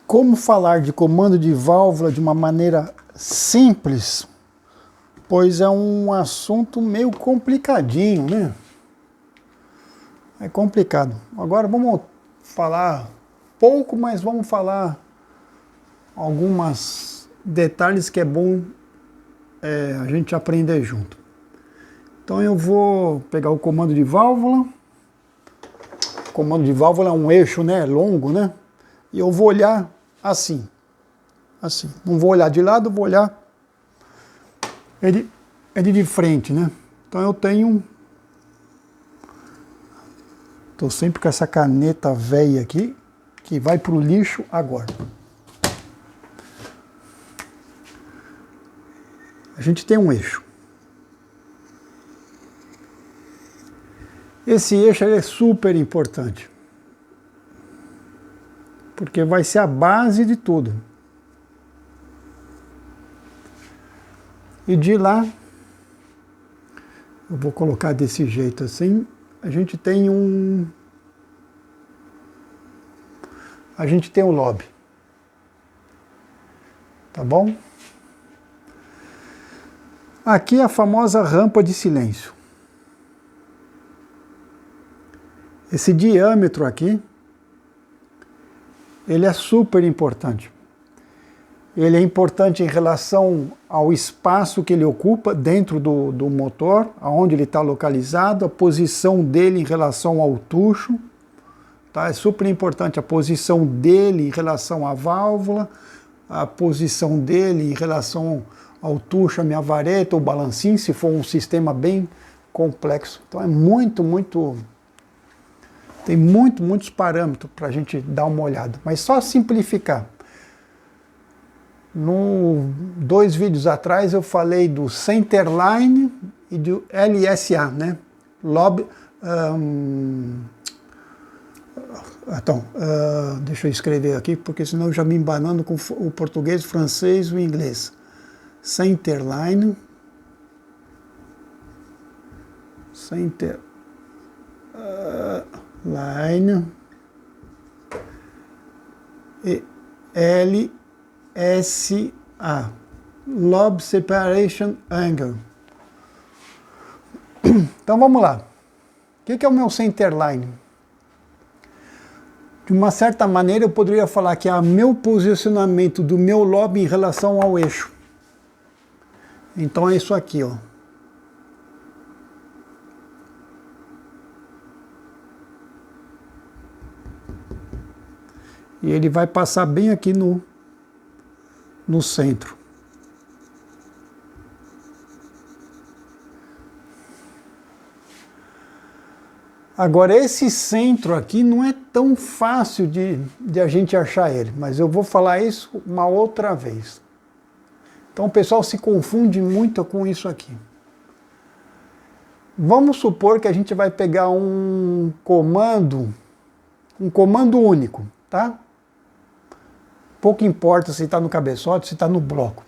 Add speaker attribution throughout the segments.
Speaker 1: Como falar de comando de válvula de uma maneira simples, pois é um assunto meio complicadinho, né? É complicado. Agora vamos falar pouco, mas vamos falar alguns detalhes que é bom a gente aprender junto. Então eu vou pegar o comando de válvula. O comando de válvula é um eixo, né, longo, né? E eu vou olhar assim. Assim. Não vou olhar de lado, vou olhar ele de frente, né? Então eu tenho... Estou sempre com essa caneta velha aqui, que vai para o lixo agora. A gente tem um eixo. Esse eixo é super importante, porque vai ser a base de tudo. E de lá, eu vou colocar desse jeito assim, a gente tem um lobby. Tá bom? Aqui é a famosa rampa de silêncio. Esse diâmetro aqui, ele é super importante. Ele é importante em relação ao espaço que ele ocupa dentro do motor, aonde ele está localizado, a posição dele em relação ao tucho. Tá? É super importante a posição dele em relação à válvula, a posição dele em relação ao tucho, a minha vareta, o balancinho, se for um sistema bem complexo. Então é tem muitos parâmetros para a gente dar uma olhada, mas só simplificar. Dois vídeos atrás eu falei do Centerline e do LSA, né? Deixa eu escrever aqui, porque senão eu já me embanando com o português, o francês e o inglês. Centerline. Line e LSA, Lobe Separation Angle. Então vamos lá. O que é o meu centerline? De uma certa maneira eu poderia falar que é o meu posicionamento do meu lobe em relação ao eixo. Então é isso aqui, ó. E ele vai passar bem aqui no centro. Agora, esse centro aqui não é tão fácil de a gente achar ele, mas eu vou falar isso uma outra vez. Então o pessoal se confunde muito com isso aqui. Vamos supor que a gente vai pegar um comando único, tá? Pouco importa se está no cabeçote, se está no bloco.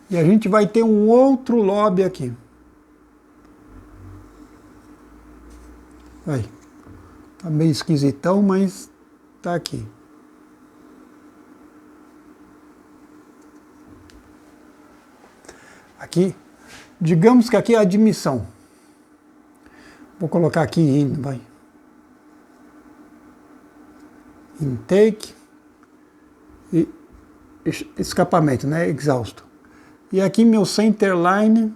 Speaker 1: E a gente vai ter um outro lobby aqui. Aí. Tá meio esquisitão, mas tá aqui. Aqui, digamos que aqui é a admissão. Vou colocar aqui in, vai. Intake e escapamento, né? Exausto. E aqui meu centerline.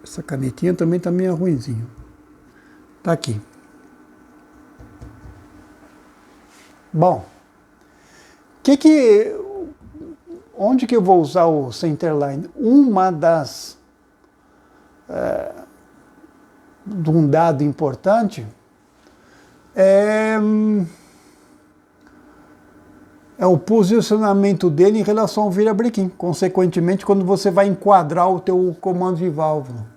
Speaker 1: Essa canetinha também tá meio ruinzinho. Tá aqui. Bom, onde que eu vou usar o centerline? Uma das de um dado importante é o posicionamento dele em relação ao virabrequim. Consequentemente, quando você vai enquadrar o teu comando de válvula.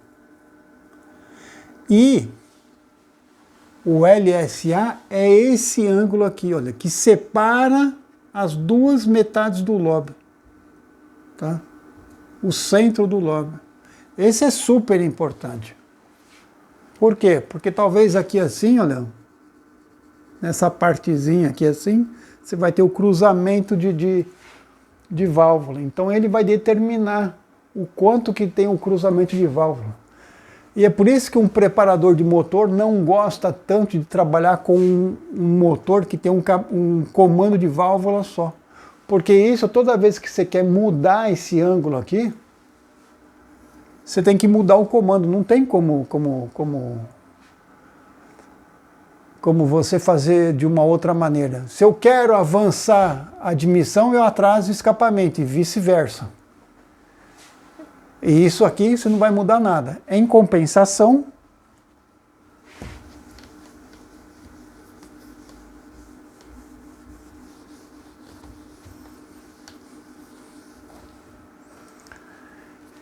Speaker 1: E o LSA é esse ângulo aqui, olha, que separa as duas metades do lobe. Tá? O centro do lobe. Esse é super importante. Por quê? Porque talvez aqui assim, olha, nessa partezinha aqui assim, você vai ter o cruzamento de válvula. Então ele vai determinar o quanto que tem o cruzamento de válvula. E é por isso que um preparador de motor não gosta tanto de trabalhar com um motor que tem um comando de válvula só. Porque isso, toda vez que você quer mudar esse ângulo aqui, você tem que mudar o comando. Não tem como você fazer de uma outra maneira. Se eu quero avançar a admissão, eu atraso o escapamento e vice-versa. E isso aqui você não vai mudar nada. Em compensação,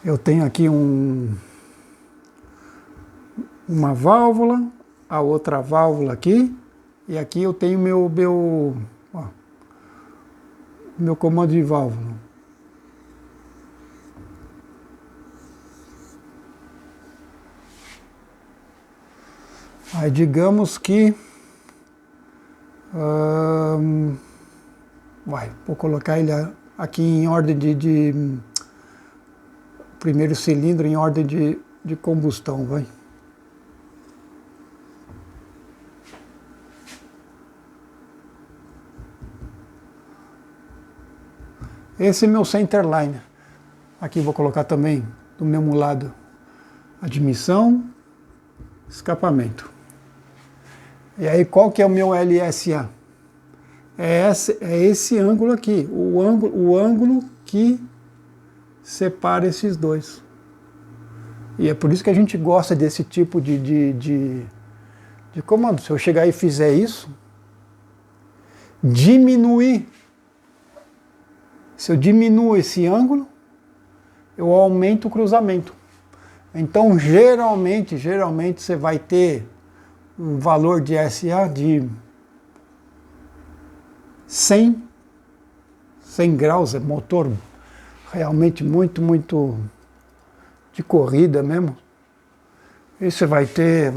Speaker 1: eu tenho aqui uma válvula, a outra válvula aqui, e aqui eu tenho meu comando de válvula. Aí digamos que vou colocar ele aqui em ordem de primeiro cilindro em ordem de combustão, vai. Esse é meu centerline. Aqui vou colocar também do mesmo lado admissão, escapamento. E aí qual que é o meu LSA? É esse ângulo aqui, o ângulo que separa esses dois. E é por isso que a gente gosta desse tipo de comando. Se eu chegar e fizer isso, se eu diminuo esse ângulo, eu aumento o cruzamento. Então, geralmente você vai ter um valor de SA de 100 graus, é motor realmente muito de corrida mesmo. E você vai ter,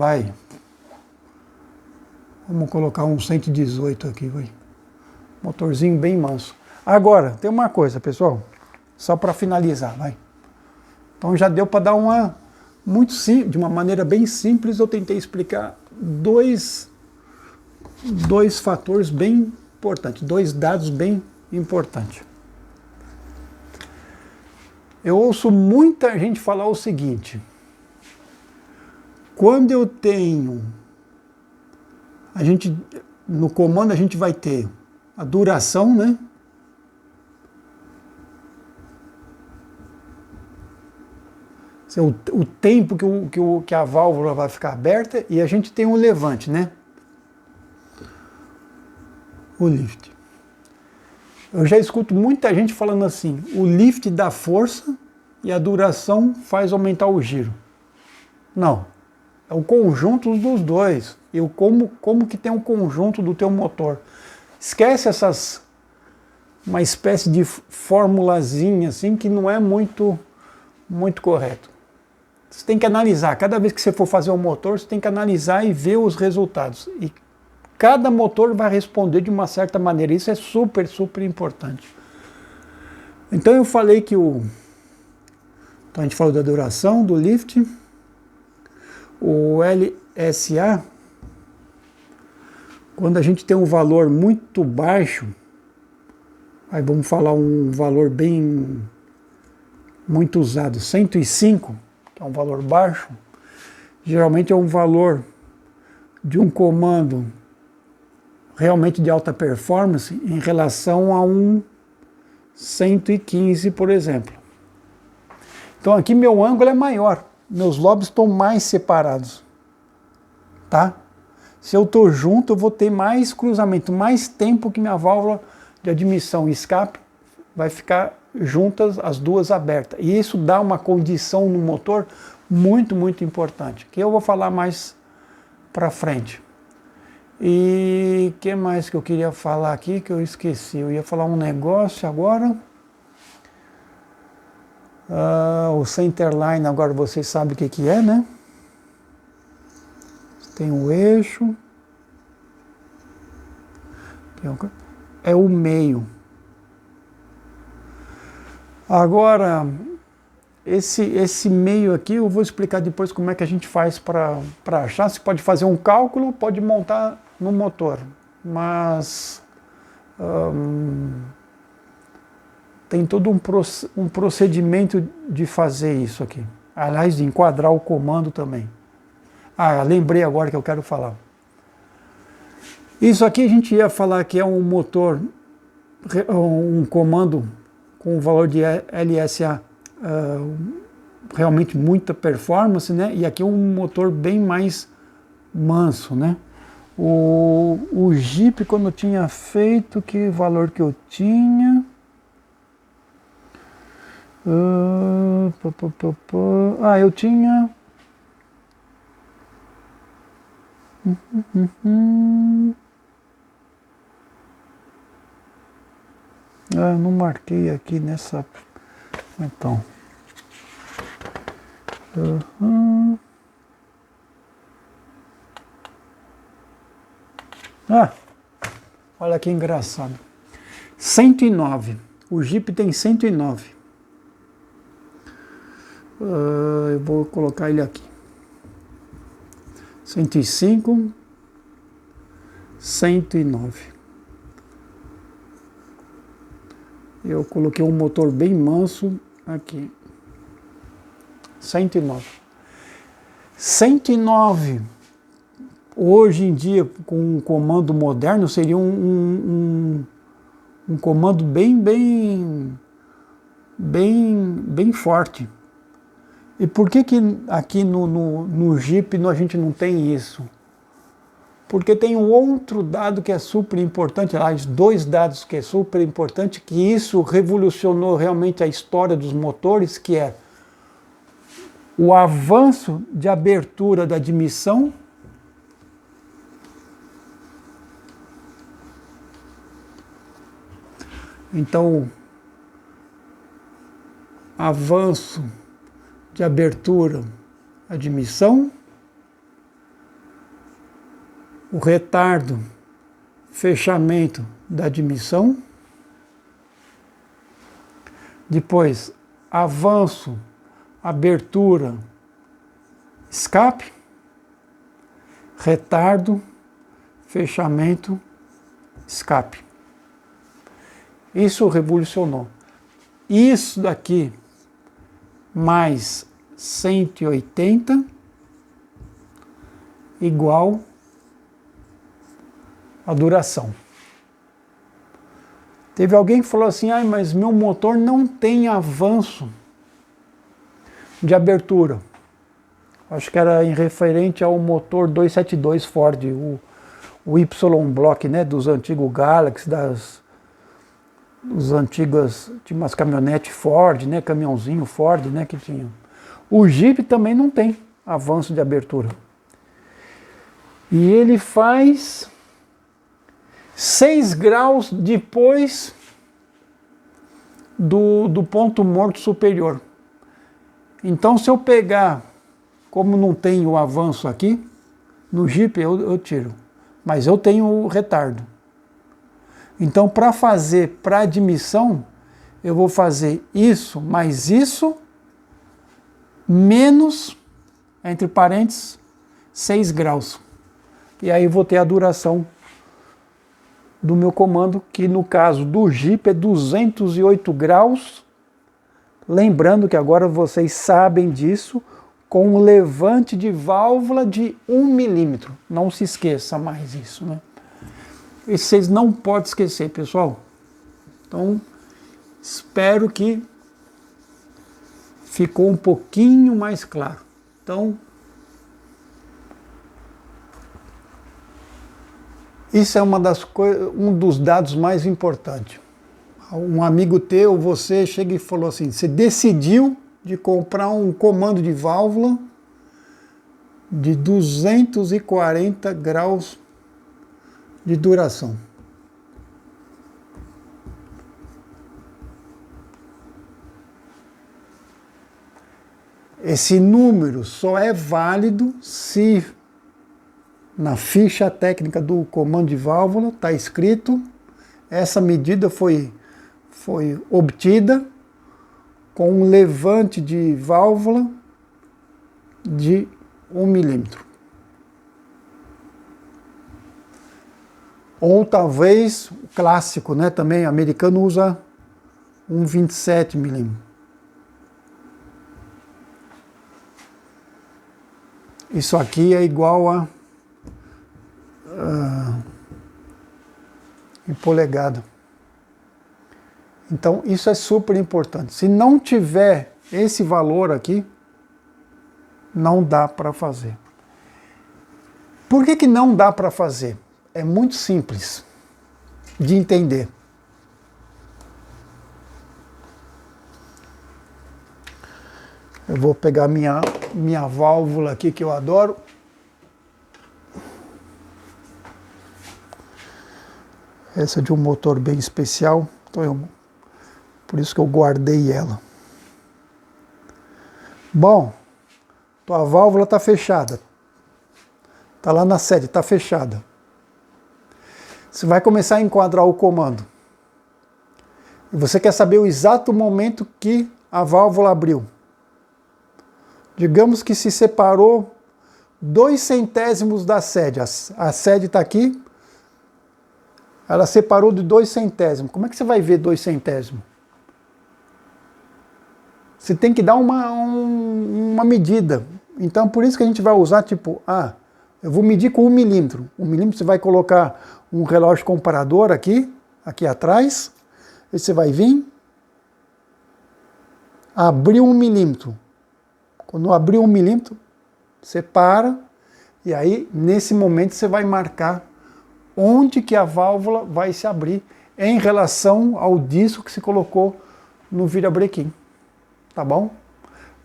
Speaker 1: vamos colocar um 118 aqui, vai. Motorzinho bem manso. Agora, tem uma coisa, pessoal, só para finalizar, vai. Então já deu para dar de uma maneira bem simples, eu tentei explicar dois fatores bem importantes, dois dados bem importantes. Eu ouço muita gente falar o seguinte: quando eu tenho, no comando a gente vai ter a duração, né? O tempo que a válvula vai ficar aberta, e a gente tem um levante, né? O lift. Eu já escuto muita gente falando assim: o lift dá força e a duração faz aumentar o giro. Não. É o conjunto dos dois. E como que tem um conjunto do teu motor. Esquece uma espécie de formulazinha assim que não é muito correto. Você tem que analisar. Cada vez que você for fazer um motor, você tem que analisar e ver os resultados. E cada motor vai responder de uma certa maneira. Isso é super importante. Então eu falei que então a gente falou da duração, do lift, o LSA, quando a gente tem um valor muito baixo, aí vamos falar um valor muito usado, 105, que é um valor baixo, geralmente é um valor de um comando realmente de alta performance em relação a um 115, por exemplo. Então aqui meu ângulo é maior, meus lobos estão mais separados, tá? Se eu estou junto, eu vou ter mais cruzamento, mais tempo que minha válvula de admissão e escape vai ficar juntas, as duas abertas. E isso dá uma condição no motor muito importante, que eu vou falar mais para frente. E o que mais que eu queria falar aqui que eu esqueci? Eu ia falar um negócio agora. O centerline, agora vocês sabem o que é, né? Tem o eixo. é o meio. Agora, esse meio aqui eu vou explicar depois como é que a gente faz para achar. Você pode fazer um cálculo, pode montar no motor, mas tem todo um procedimento de fazer isso aqui. Aliás, de enquadrar o comando também. Ah, lembrei agora que eu quero falar. Isso aqui a gente ia falar que é um motor, um comando com valor de LSA realmente muita performance, né? E aqui é um motor bem mais manso, né? O Jeep, quando eu tinha feito, que valor que eu tinha? Eu tinha... não marquei aqui nessa... Então... olha que engraçado. 109. O Jeep tem 109. Eu vou colocar ele aqui. 105, 109. Eu coloquei um motor bem manso aqui. 109. 109, hoje em dia, com um comando moderno, seria um comando bem forte. E por que aqui no Jeep a gente não tem isso? Porque tem um outro dado que é super importante, aliás, dois dados que é super importante, que isso revolucionou realmente a história dos motores, que é o avanço de abertura da admissão então, avanço de abertura, admissão, o retardo, fechamento da admissão, depois avanço, abertura, escape, retardo, fechamento, escape. Isso revolucionou. Isso daqui mais 180 igual a duração. Teve alguém que falou assim, mas meu motor não tem avanço de abertura. Acho que era em referente ao motor 272 Ford, o Y-Block, né, dos antigos Galaxy, dos antigos, tinha umas caminhonetes Ford, né, caminhãozinho Ford, né, que tinha. O Jeep também não tem avanço de abertura. E ele faz 6 graus depois do ponto morto superior. Então, se eu pegar, como não tem o avanço aqui, no Jeep eu tiro, mas eu tenho o retardo. Então, para fazer para admissão, eu vou fazer isso mais isso, menos, entre parênteses, 6 graus. E aí vou ter a duração do meu comando, que no caso do Jeep é 208 graus. Lembrando que agora vocês sabem disso, com um levante de válvula de 1 milímetro. Não se esqueça mais isso, né? E vocês não podem esquecer, pessoal. Então, espero que ficou um pouquinho mais claro. Então, isso é um dos dados mais importantes. Um amigo teu, você chega e falou assim, você decidiu de comprar um comando de válvula de 240 graus de duração. Esse número só é válido se na ficha técnica do comando de válvula está escrito essa medida foi obtida com um levante de válvula de 1 milímetro. Ou talvez, o clássico, né, também, americano usa um 27 milímetros. Isso aqui é igual a em polegada. Então, isso é super importante. Se não tiver esse valor aqui, não dá para fazer. Por que não dá para fazer? É muito simples de entender. Eu vou pegar minha válvula aqui que eu adoro. Essa é de um motor bem especial, então por isso que eu guardei ela. Bom, tua válvula está fechada. Está lá na sede, está fechada. Você vai começar a enquadrar o comando. E você quer saber o exato momento que a válvula abriu. Digamos que se separou 2 centésimos da sede. A sede está aqui. Ela separou de 2 centésimos. Como é que você vai ver 2 centésimos? Você tem que dar uma medida. Então, por isso que a gente vai usar, tipo, eu vou medir com 1 milímetro. 1 milímetro você vai colocar um relógio comparador aqui atrás. E você vai vir, abrir 1 milímetro. Quando abrir 1 milímetro, você para, e aí, nesse momento, você vai marcar onde que a válvula vai se abrir em relação ao disco que se colocou no virabrequim, tá bom?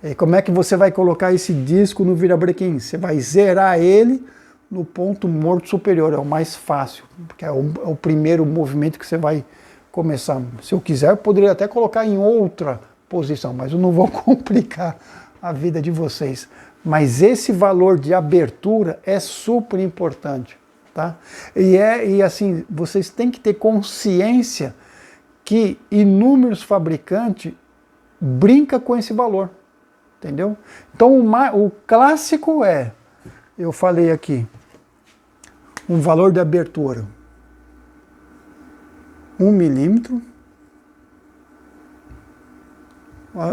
Speaker 1: E como é que você vai colocar esse disco no virabrequim? Você vai zerar ele no ponto morto superior, é o mais fácil, porque é o primeiro movimento que você vai começar. Se eu quiser, eu poderia até colocar em outra posição, mas eu não vou complicar a vida de vocês. Mas esse valor de abertura é super importante. Tá? E assim, vocês têm que ter consciência que inúmeros fabricantes brincam com esse valor, entendeu? Então o clássico eu falei aqui, um valor de abertura 1 milímetro,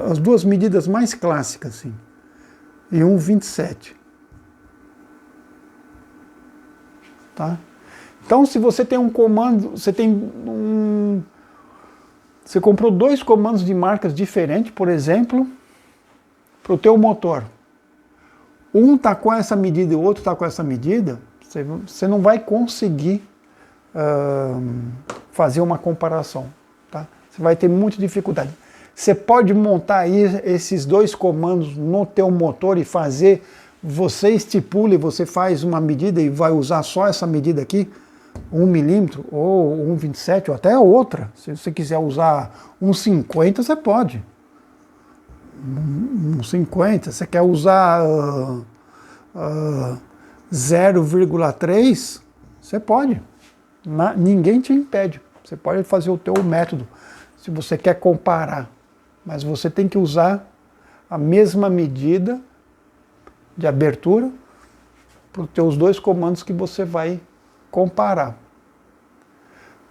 Speaker 1: as duas medidas mais clássicas, assim, e 1,27. Tá? Então, se você tem um comando, você comprou 2 comandos de marcas diferentes, por exemplo, para o teu motor. Um está com essa medida e o outro está com essa medida, você não vai conseguir fazer uma comparação. Tá? Você vai ter muita dificuldade. Você pode montar aí esses 2 comandos no teu motor e fazer. Você estipula e você faz uma medida e vai usar só essa medida aqui, 1 milímetro, ou 1,27, ou até a outra. Se você quiser usar 1,50, você pode. 1,50, você quer usar 0,3, você pode. Ninguém te impede. Você pode fazer o teu método, se você quer comparar. Mas você tem que usar a mesma medida de abertura para os teus 2 comandos que você vai comparar.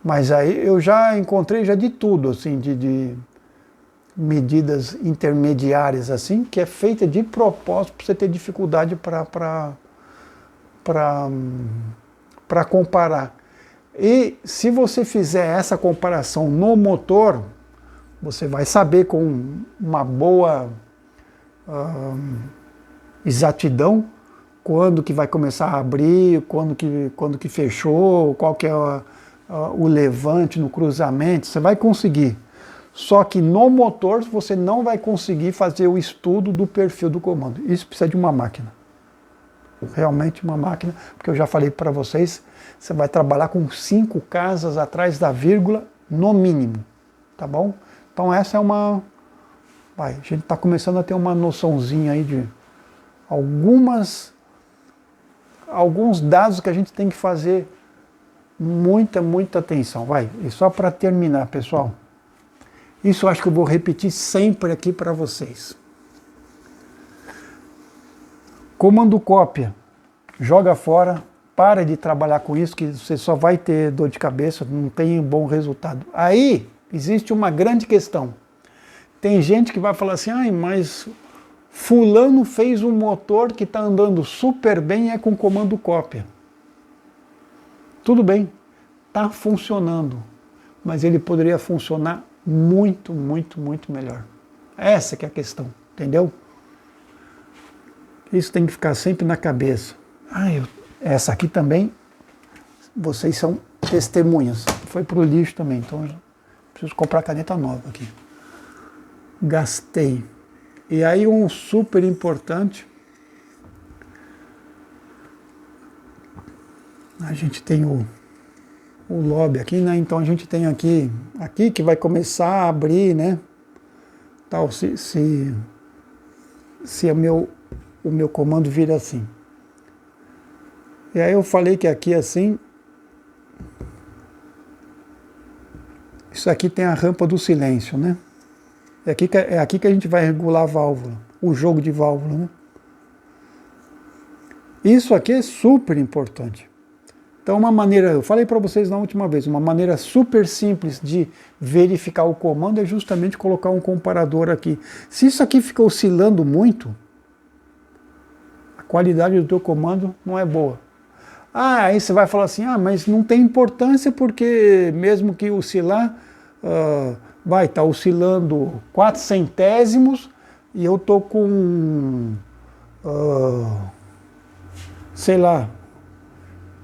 Speaker 1: Mas aí eu já encontrei de tudo, assim, de medidas intermediárias, assim, que é feita de propósito para você ter dificuldade para comparar. E se você fizer essa comparação no motor, você vai saber com uma boa exatidão quando que vai começar a abrir, quando que fechou, qual que é o levante no cruzamento, você vai conseguir. Só que no motor você não vai conseguir fazer o estudo do perfil do comando. Isso precisa de uma máquina. Realmente uma máquina, porque eu já falei para vocês, você vai trabalhar com 5 casas atrás da vírgula no mínimo, tá bom? Então essa é a gente está começando a ter uma noçãozinha aí de alguns dados que a gente tem que fazer muita atenção. Vai, e só para terminar, pessoal. Isso eu acho que eu vou repetir sempre aqui para vocês. Comando cópia, joga fora, para de trabalhar com isso, que você só vai ter dor de cabeça, não tem bom resultado. Aí existe uma grande questão. Tem gente que vai falar assim, ai, mas fulano fez um motor que está andando super bem e é com comando cópia. Tudo bem, está funcionando, mas ele poderia funcionar muito melhor. Essa que é a questão, entendeu? Isso tem que ficar sempre na cabeça. Essa aqui também, vocês são testemunhas. Foi pro lixo também, então eu preciso comprar caneta nova aqui. Gastei. E aí um super importante, a gente tem o lobby aqui, né? Então a gente tem aqui que vai começar a abrir, né? Tal, se o meu comando vira assim. E aí eu falei que aqui assim, isso aqui tem a rampa do silêncio, né? É aqui que a gente vai regular a válvula, o jogo de válvula, né? Isso aqui é super importante. Então uma maneira, eu falei para vocês na última vez, uma maneira super simples de verificar o comando é justamente colocar um comparador aqui. Se isso aqui fica oscilando muito, a qualidade do teu comando não é boa. Aí você vai falar assim, mas não tem importância porque mesmo que oscilar, vai estar oscilando 4 centésimos e eu tô com, sei lá,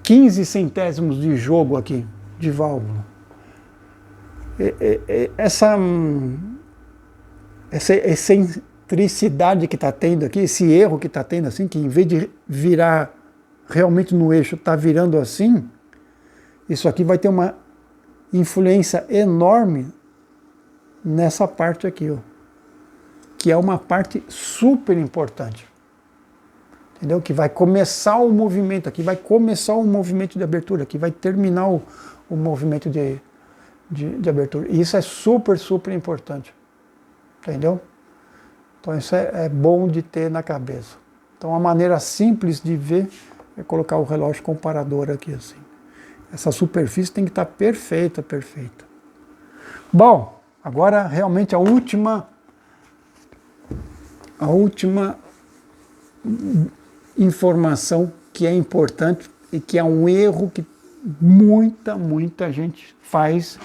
Speaker 1: 15 centésimos de jogo aqui, de válvula. Essa excentricidade que está tendo aqui, esse erro que está tendo assim, que em vez de virar realmente no eixo, está virando assim, isso aqui vai ter uma influência enorme nessa parte aqui, ó, que é uma parte super importante. Entendeu? Que vai começar o movimento aqui, vai começar o movimento de abertura, que vai terminar o movimento de abertura. E isso é super importante. Entendeu? Então isso é bom de ter na cabeça. Então a maneira simples de ver é colocar o relógio comparador aqui assim. Essa superfície tem que estar perfeita. Bom, agora realmente a última informação que é importante e que é um erro que muita gente faz,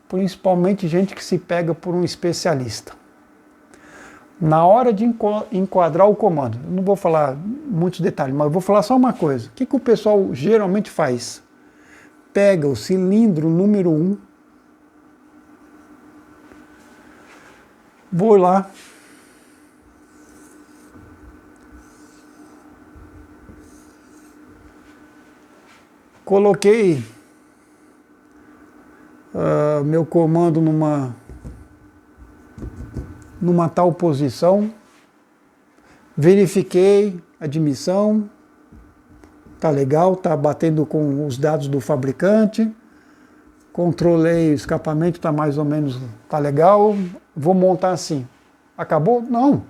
Speaker 1: principalmente gente que se pega por um especialista. Na hora de enquadrar o comando, eu não vou falar muitos detalhes, mas eu vou falar só uma coisa. O que o pessoal geralmente faz? Pega o cilindro número 1, vou lá, coloquei meu comando numa tal posição, verifiquei a admissão, tá legal, tá batendo com os dados do fabricante, controlei o escapamento, tá mais ou menos, tá legal, vou montar assim. Acabou? Não.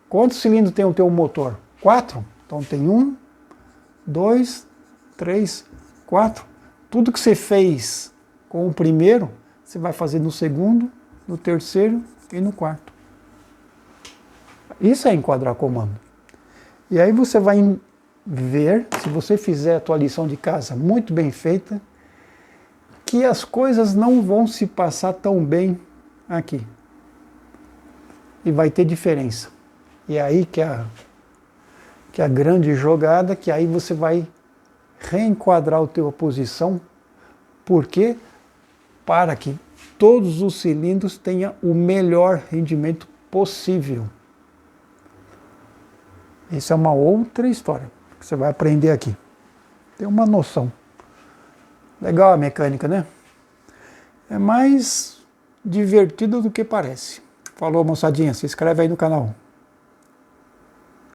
Speaker 1: Quantos cilindros tem o teu motor? 4? Então tem 1, 2, 3, 4. Tudo que você fez com o primeiro, você vai fazer no segundo, no terceiro e no quarto. Isso é enquadrar comando. E aí você vai ver, se você fizer a tua lição de casa muito bem feita, que as coisas não vão se passar tão bem aqui. E vai ter diferença. E é aí que é a grande jogada, que aí você vai reenquadrar a tua posição, porque para que todos os cilindros tenham o melhor rendimento possível. Isso é uma outra história que você vai aprender aqui. Tem uma noção. Legal a mecânica, né? É mais divertido do que parece. Falou, moçadinha, se inscreve aí no canal.